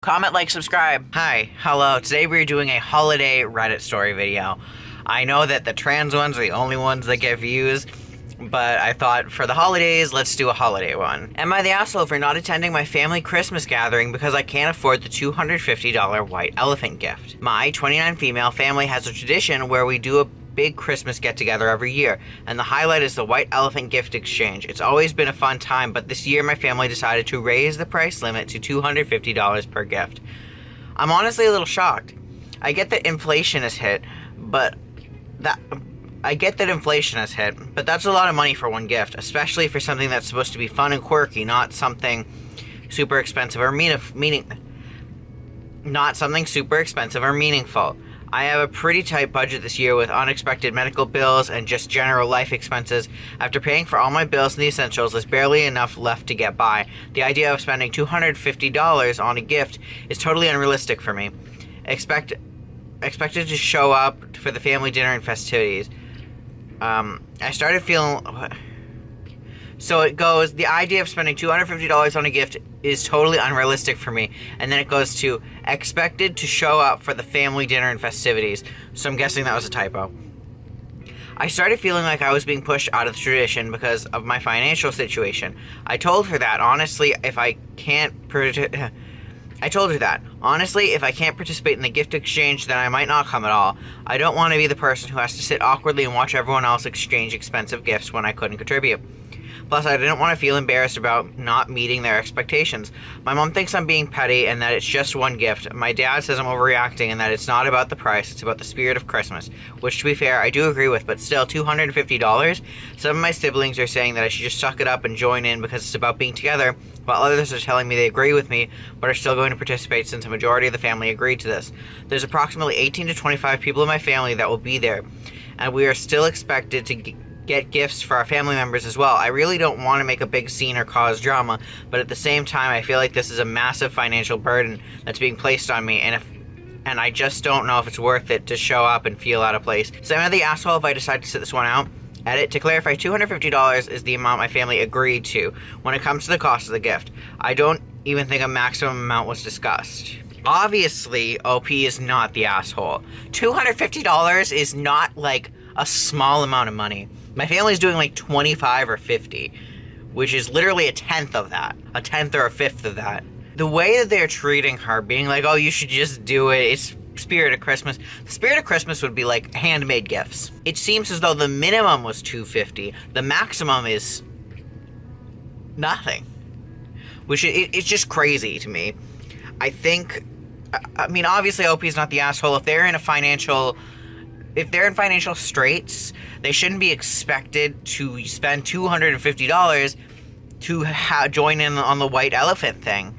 Comment, like, subscribe. Hi, hello. Today we're doing a holiday Reddit story video. I know that the trans ones are the only ones that get views, but I thought for the holidays, let's do a holiday one. Am I the asshole for not attending my family Christmas gathering because I can't afford the $250 white elephant gift? My 29 female family has a tradition where we do a big Christmas get-together every year, and the highlight is the white elephant gift exchange. It's always been a fun time, but this year my family decided to raise the price limit to $250 per gift. I'm honestly a little shocked. I get that inflation has hit, but that's a lot of money for one gift, especially for something that's supposed to be fun and quirky, not something super expensive or meaningful. I have a pretty tight budget this year with unexpected medical bills and just general life expenses. After paying for all my bills and the essentials, there's barely enough left to get by. The idea of spending $250 on a gift is totally unrealistic for me. Expected to show up for the family dinner and festivities. I started feeling... So it goes, the idea of spending $250 on a gift is totally unrealistic for me. And then it goes to, expected to show up for the family dinner and festivities. So I'm guessing that was a typo. I started feeling like I was being pushed out of the tradition because of my financial situation. I told her that, honestly, if I can't participate in the gift exchange, then I might not come at all. I don't want to be the person who has to sit awkwardly and watch everyone else exchange expensive gifts when I couldn't contribute. Plus, I didn't want to feel embarrassed about not meeting their expectations. My mom thinks I'm being petty and that it's just one gift. My dad says I'm overreacting and that it's not about the price, it's about the spirit of Christmas. Which, to be fair, I do agree with, but still, $250? Some of my siblings are saying that I should just suck it up and join in because it's about being together, while others are telling me they agree with me, but are still going to participate since a majority of the family agreed to this. There's approximately 18 to 25 people in my family that will be there, and we are still expected to get gifts for our family members as well. I really don't want to make a big scene or cause drama, but at the same time, I feel like this is a massive financial burden that's being placed on me, and I just don't know if it's worth it to show up and feel out of place. So am I the asshole if I decide to sit this one out? Edit, to clarify, $250 is the amount my family agreed to when it comes to the cost of the gift. I don't even think a maximum amount was discussed. Obviously, OP is not the asshole. $250 is not like a small amount of money. My family's doing like 25 or 50, which is literally a tenth of that. A tenth or a fifth of that. The way that they're treating her, being like, oh, you should just do it, it's spirit of Christmas. The spirit of Christmas would be like handmade gifts. It seems as though the minimum was $250. The maximum is nothing. Which, it's just crazy to me. I mean, obviously OP is not the asshole. If they're in financial straits, they shouldn't be expected to spend $250 to join in on the white elephant thing.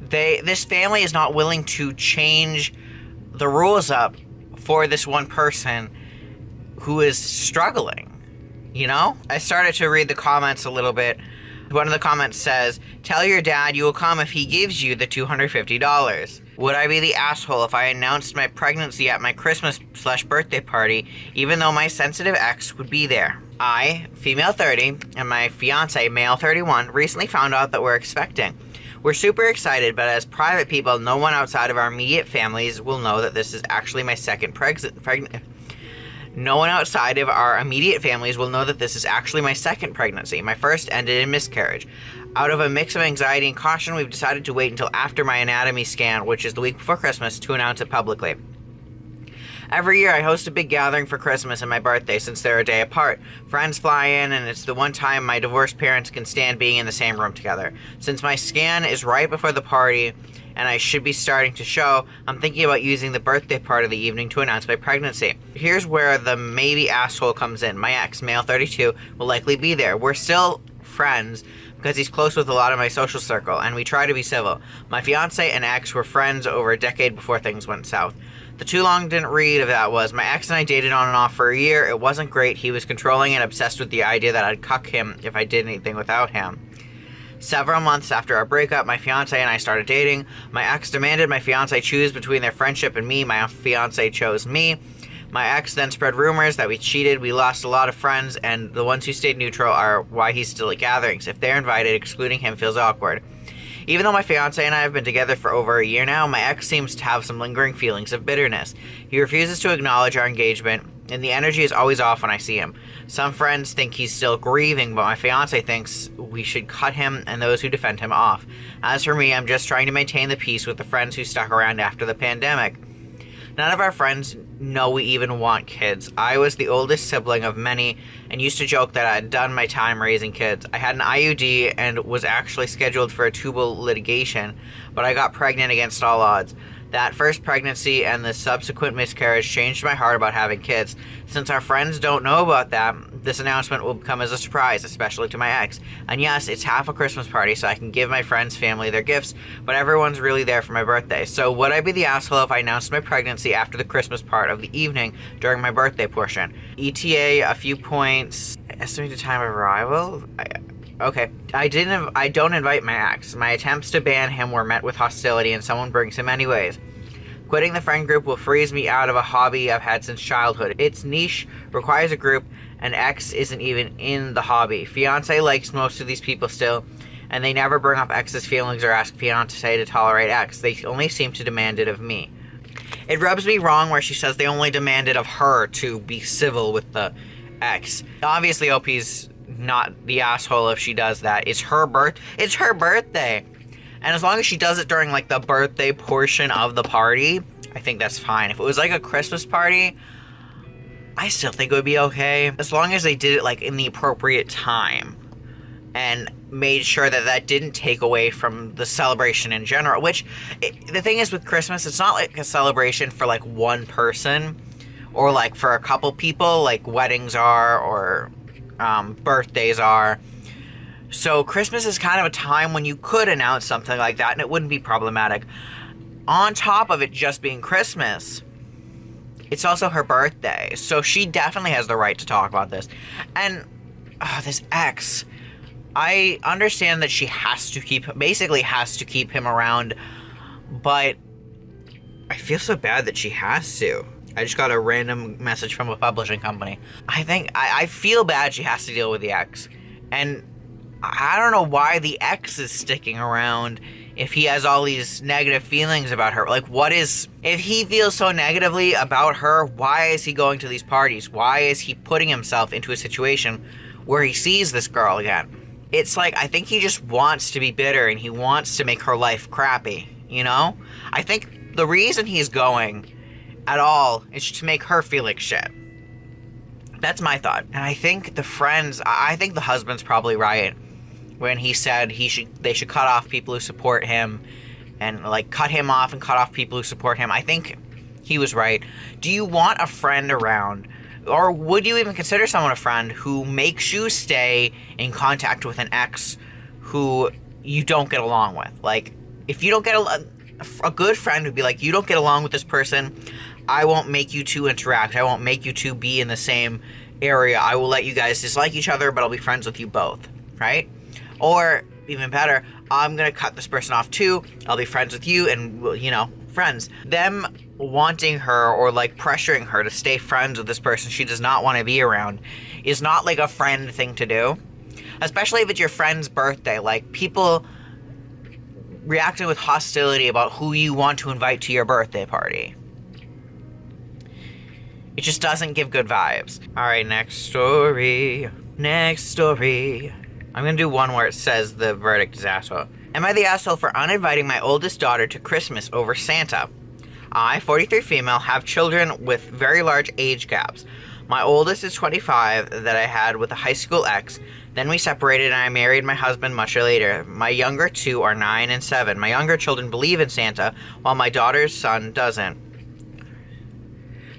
This family is not willing to change the rules up for this one person who is struggling, you know? I started to read the comments a little bit. One of the comments says, tell your dad you will come if he gives you the $250. Would I be the asshole if I announced my pregnancy at my Christmas/birthday party, even though my sensitive ex would be there? I, female 30, and my fiance, male 31, recently found out that we're expecting. We're super excited, but as private people, no one outside of our immediate families will know that this is actually my second No one outside of our immediate families will know that this is actually my second pregnancy. My first ended in miscarriage. Out of a mix of anxiety and caution, we've decided to wait until after my anatomy scan, which is the week before Christmas, to announce it publicly. Every year, I host a big gathering for Christmas and my birthday since they're a day apart. Friends fly in, and it's the one time my divorced parents can stand being in the same room together. Since my scan is right before the party, and I should be starting to show, I'm thinking about using the birthday part of the evening to announce my pregnancy. Here's where the maybe asshole comes in. My ex, male 32, will likely be there. We're still friends because he's close with a lot of my social circle, and we try to be civil. My fiance and ex were friends over a decade before things went south. The too long didn't read of that was, my ex and I dated on and off for a year. It wasn't great. He was controlling and obsessed with the idea that I'd cuck him if I did anything without him. Several months after our breakup, my fiance and I started dating. My ex demanded my fiance choose between their friendship and me. My fiance chose me. My ex then spread rumors that we cheated, we lost a lot of friends, and the ones who stayed neutral are why he's still at gatherings. If they're invited, excluding him feels awkward. Even though my fiance and I have been together for over a year now, my ex seems to have some lingering feelings of bitterness. He refuses to acknowledge our engagement, and the energy is always off when I see him. Some friends think he's still grieving, but my fiance thinks we should cut him and those who defend him off. As for me, I'm just trying to maintain the peace with the friends who stuck around after the pandemic. None of our friends know we even want kids. I was the oldest sibling of many and used to joke that I had done my time raising kids. I had an IUD and was actually scheduled for a tubal litigation, but I got pregnant against all odds. That first pregnancy and the subsequent miscarriage changed my heart about having kids. Since our friends don't know about that, this announcement will come as a surprise, especially to my ex. And yes, it's half a Christmas party, so I can give my friends' family their gifts, but everyone's really there for my birthday. So would I be the asshole if I announced my pregnancy after the Christmas part of the evening during my birthday portion? ETA, a few points, estimated time of arrival? Okay. I don't invite my ex. My attempts to ban him were met with hostility and someone brings him anyways. Quitting the friend group will freeze me out of a hobby I've had since childhood. It's niche, requires a group, and ex isn't even in the hobby. Fiance likes most of these people still, and they never bring up ex's feelings or ask fiance to tolerate ex. They only seem to demand it of me. It rubs me wrong where she says they only demand it of her to be civil with the ex. Obviously, OP's not the asshole if she does that. It's her birthday. And as long as she does it during, like, the birthday portion of the party, I think that's fine. If it was, like, a Christmas party, I still think it would be okay. As long as they did it, like, in the appropriate time. And made sure that that didn't take away from the celebration in general. Which, the thing is with Christmas, it's not, like, a celebration for, like, one person. Or, like, for a couple people, like weddings are, or birthdays are. So Christmas is kind of a time when you could announce something like that and it wouldn't be problematic. On top of it just being Christmas, it's also her birthday. So she definitely has the right to talk about this. And this ex, I understand that she basically has to keep him around, but I feel so bad that she has to. I just got a random message from a publishing company. I feel bad she has to deal with the ex. And I don't know why the ex is sticking around if he has all these negative feelings about her. Like, if he feels so negatively about her, why is he going to these parties? Why is he putting himself into a situation where he sees this girl again? It's like, I think he just wants to be bitter and he wants to make her life crappy, you know? I think the reason he's going at all is to make her feel like shit. That's my thought. And I think the husband's probably right when he said they should cut off people who support him and, like, cut him off and cut off people who support him. I think he was right. Do you want a friend around, or would you even consider someone a friend who makes you stay in contact with an ex who you don't get along with? Like, if you don't get a good friend would be like, you don't get along with this person, I won't make you two interact. I won't make you two be in the same area. I will let you guys dislike each other, but I'll be friends with you both, right? Or, even better, I'm going to cut this person off too. I'll be friends with you and, you know, friends. Them wanting her or, like, pressuring her to stay friends with this person she does not want to be around is not, like, a friend thing to do. Especially if it's your friend's birthday. Like, people reacting with hostility about who you want to invite to your birthday party. It just doesn't give good vibes. Alright, next story. I'm gonna do one where it says the verdict is asshole. Am I the asshole for uninviting my oldest daughter to Christmas over Santa? I, 43 female, have children with very large age gaps. My oldest is 25 that I had with a high school ex. Then we separated and I married my husband much later. My younger two are 9 and 7. My younger children believe in Santa, while my daughter's son doesn't.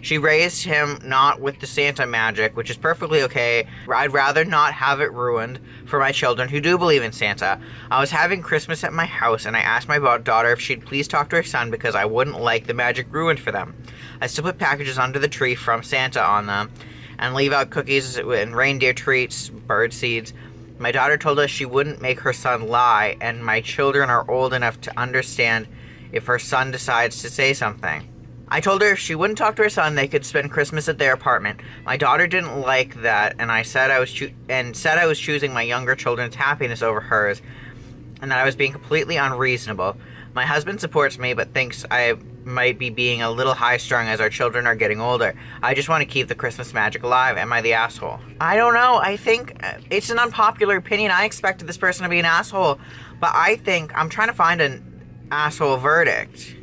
She raised him not with the Santa magic, which is perfectly okay. I'd rather not have it ruined for my children who do believe in Santa. I was having Christmas at my house, and I asked my daughter if she'd please talk to her son because I wouldn't like the magic ruined for them. I still put packages under the tree from Santa on them, and leave out cookies and reindeer treats, bird seeds. My daughter told us she wouldn't make her son lie, and my children are old enough to understand if her son decides to say something. I told her if she wouldn't talk to her son, they could spend Christmas at their apartment. My daughter didn't like that, and I said I was choosing my younger children's happiness over hers. and that I was being completely unreasonable. My husband supports me, but thinks I might be being a little high-strung as our children are getting older. I just want to keep the Christmas magic alive. Am I the asshole? I don't know. I think it's an unpopular opinion. I expected this person to be an asshole, but I think I'm trying to find an asshole verdict.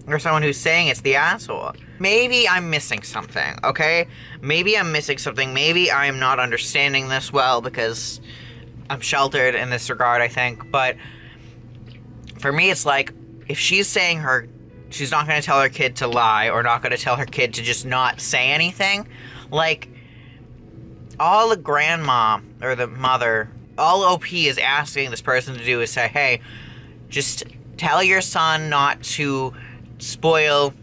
Or someone who's saying it's the asshole. Maybe I'm missing something, okay? Maybe I'm missing something. Maybe I'm not understanding this well because I'm sheltered in this regard, I think. But for me, it's like, if she's saying she's not going to tell her kid to lie or not going to tell her kid to just not say anything, like, all the grandma or the mother, all OP is asking this person to do is say, hey, just tell your son not to spoil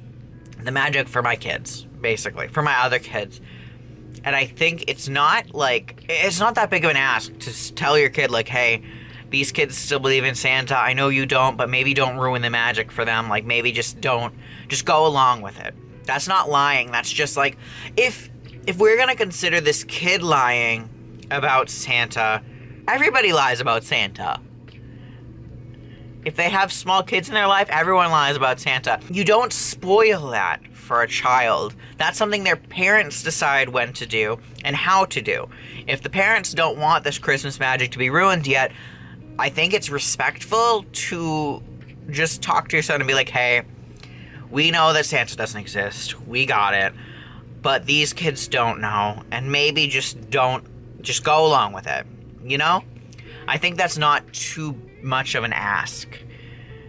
the magic for my kids, basically, for my other kids. And I think it's not that big of an ask to tell your kid, like, hey, these kids still believe in Santa. I know you don't, but maybe don't ruin the magic for them. Like, maybe just go along with it. That's not lying. That's just like, if we're gonna consider this kid lying about Santa, everybody lies about Santa. If they have small kids in their life, everyone lies about Santa. You don't spoil that for a child. That's something their parents decide when to do and how to do. If the parents don't want this Christmas magic to be ruined yet, I think it's respectful to just talk to your son and be like, hey, we know that Santa doesn't exist. We got it. But these kids don't know. And maybe just go along with it. You know? I think that's not too much of an ask.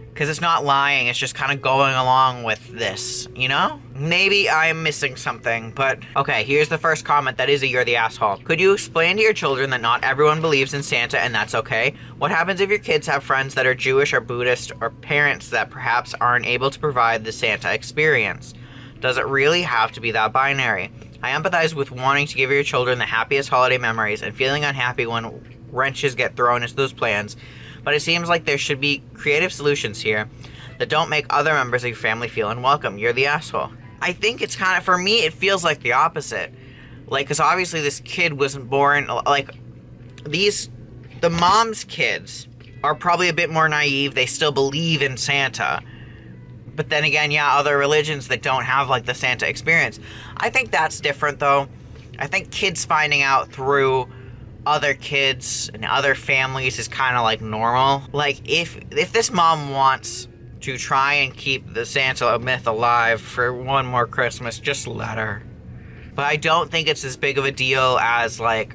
Because it's not lying, it's just kind of going along with this, you know? Maybe I'm missing something, but... Okay, here's the first comment that is a you're the asshole. Could you explain to your children that not everyone believes in Santa and that's okay? What happens if your kids have friends that are Jewish or Buddhist or parents that perhaps aren't able to provide the Santa experience? Does it really have to be that binary? I empathize with wanting to give your children the happiest holiday memories and feeling unhappy when wrenches get thrown into those plans. But it seems like there should be creative solutions here that don't make other members of your family feel unwelcome. You're the asshole. I think it's kind of, for me, it feels like the opposite. Like, because obviously this kid wasn't born, like, the mom's kids are probably a bit more naive. They still believe in Santa. But then again, yeah, other religions that don't have, like, the Santa experience. I think that's different, though. I think kids finding out through other kids and other families is kind of like normal. Like, if this mom wants to try and keep the Santa myth alive for one more Christmas, just let her. But I don't think it's as big of a deal as, like,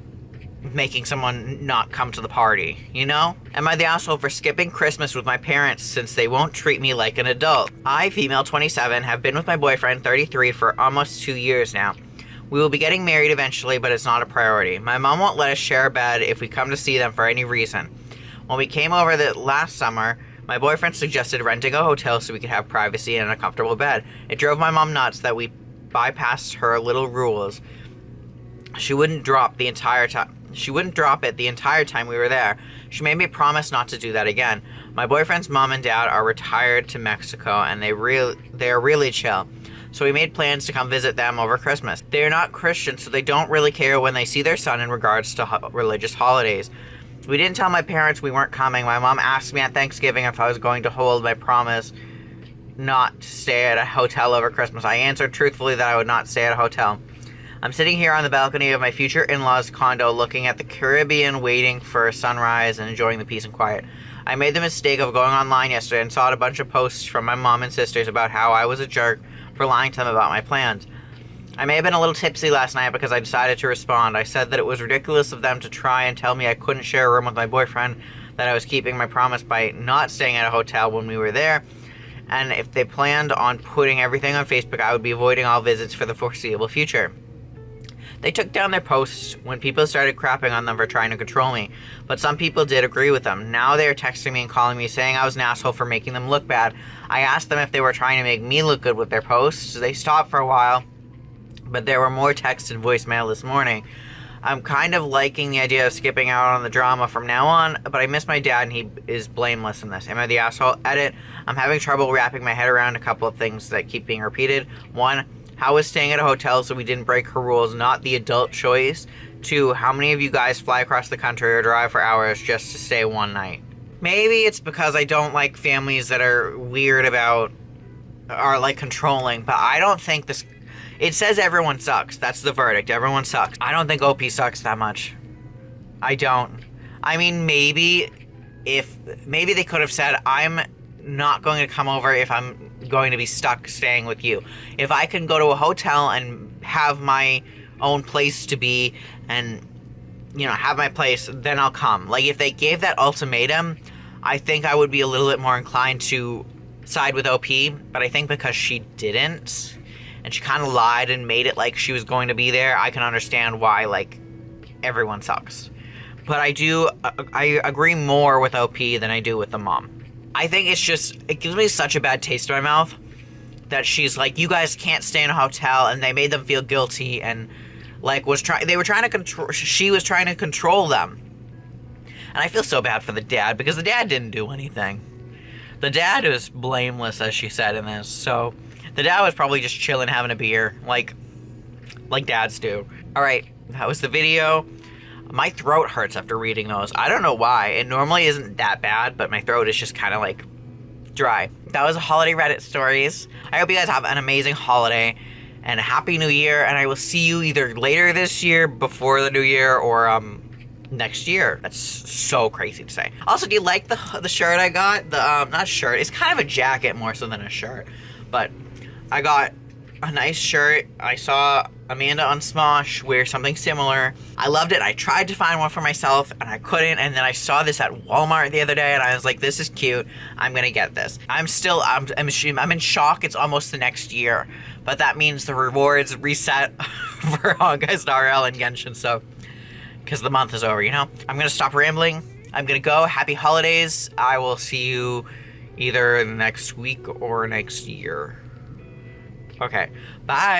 making someone not come to the party, you know? Am I the asshole for skipping Christmas with my parents since they won't treat me like an adult? I, female 27, have been with my boyfriend 33 for almost 2 years now. We will be getting married eventually, but it's not a priority. My mom won't let us share a bed if we come to see them for any reason. When we came over last summer, my boyfriend suggested renting a hotel so we could have privacy and a comfortable bed. It drove my mom nuts that we bypassed her little rules. She wouldn't drop it the entire time we were there. She made me promise not to do that again. My boyfriend's mom and dad are retired to Mexico, and they're really chill. So we made plans to come visit them over Christmas. They are not Christian, so they don't really care when they see their son in regards to religious holidays. We didn't tell my parents we weren't coming. My mom asked me at Thanksgiving if I was going to hold my promise not to stay at a hotel over Christmas. I answered truthfully that I would not stay at a hotel. I'm sitting here on the balcony of my future in-laws' condo looking at the Caribbean, waiting for sunrise and enjoying the peace and quiet. I made the mistake of going online yesterday and saw a bunch of posts from my mom and sisters about how I was a jerk for lying to them about my plans. I may have been a little tipsy last night because I decided to respond. I said that it was ridiculous of them to try and tell me I couldn't share a room with my boyfriend, that I was keeping my promise by not staying at a hotel when we were there, and if they planned on putting everything on Facebook, I would be avoiding all visits for the foreseeable future. They took down their posts when people started crapping on them for trying to control me, but some people did agree with them. Now they are texting me and calling me saying I was an asshole for making them look bad. I asked them if they were trying to make me look good with their posts. They stopped for a while, but there were more texts and voicemail this morning. I'm kind of liking the idea of skipping out on the drama from now on, but I miss my dad and he is blameless in this. Am I the asshole? Edit. I'm having trouble wrapping my head around a couple of things that keep being repeated. 1, how is staying at a hotel so we didn't break her rules not the adult choice? 2, how many of you guys fly across the country or drive for hours just to stay one night? Maybe it's because I don't like families that are weird about, are like controlling, but I don't think this, it says everyone sucks. That's the verdict. Everyone sucks. I don't think OP sucks that much. I don't. I mean, maybe they could have said, I'm not going to come over if I'm going to be stuck staying with you. If I can go to a hotel and have my own place to be and, you know, have my place, then I'll come. Like, if they gave that ultimatum, I think I would be a little bit more inclined to side with OP, but I think because she didn't, and she kind of lied and made it like she was going to be there, I can understand why, like, everyone sucks. But I agree more with OP than I do with the mom. I think it's just, it gives me such a bad taste in my mouth that she's like, you guys can't stay in a hotel, and they made them feel guilty, and like she was trying to control them. And I feel so bad for the dad, because the dad didn't do anything. The dad was blameless, as she said in this, so the dad was probably just chilling, having a beer, like dads do. Alright, that was the video. My throat hurts after reading those. I don't know why. It normally isn't that bad, but my throat is just kind of like dry. That was holiday Reddit stories. I hope you guys have an amazing holiday and a happy new year, and I will see you either later this year, before the new year, or next year. That's so crazy to say. Also, do you like the shirt I got? The not shirt, it's kind of a jacket more so than a shirt, but I got a nice shirt. I saw Amanda on Smosh wear something similar. I loved it. I tried to find one for myself and I couldn't, and then I saw this at Walmart the other day and I was like, this is cute. I'm gonna get this. I'm in shock. It's almost the next year, but that means the rewards reset for August RL and Genshin, so because the month is over, you know? I'm gonna stop rambling. I'm gonna go. Happy holidays. I will see you either next week or next year. Okay, bye.